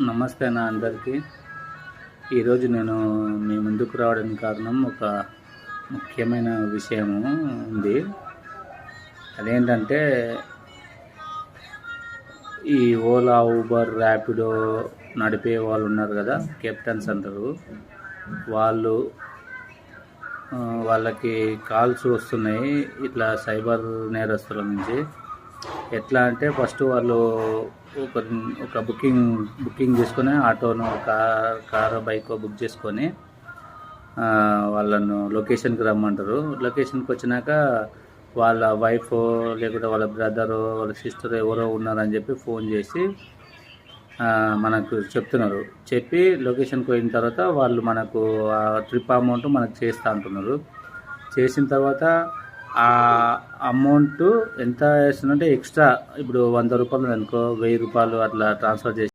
నమస్తే అన్న అందరికీ. ఈరోజు నేను మీ ముందుకు రావడానికి కారణం ఒక ముఖ్యమైన విషయము ఉంది. అదేంటంటే ఈ ఓలా, ఊబర్, ర్యాపిడో నడిపే వాళ్ళు ఉన్నారు కదా, కెప్టెన్స్ అంటారు. వాళ్ళకి కాల్స్ వస్తున్నాయి ఇట్లా సైబర్ నేరస్తుల నుంచి. ఎట్లా అంటే ఫస్ట్ వాళ్ళు ఒక ఒక బుకింగ్ చేసుకొని ఆటోను, కారు, బైక్ బుక్ చేసుకొని వాళ్ళను లొకేషన్కి రమ్మంటారు. లొకేషన్కి వచ్చినాక వాళ్ళ వైఫ్ లేకుంటే వాళ్ళ బ్రదరు, వాళ్ళ సిస్టర్ ఎవరో ఉన్నారని చెప్పి ఫోన్ చేసి మనకు చెప్తున్నారు. చెప్పి లొకేషన్కి పోయిన తర్వాత వాళ్ళు మనకు ట్రిప్ అమౌంట్ మనకు చేస్తూ అంటున్నారు. చేసిన తర్వాత ఆ అమౌంట్ ఎంత వేస్తుందంటే ఎక్స్ట్రా, ఇప్పుడు 100 రూపాయలు అనుకో, 1000 రూపాయలు అట్లా ట్రాన్స్ఫర్ చేసి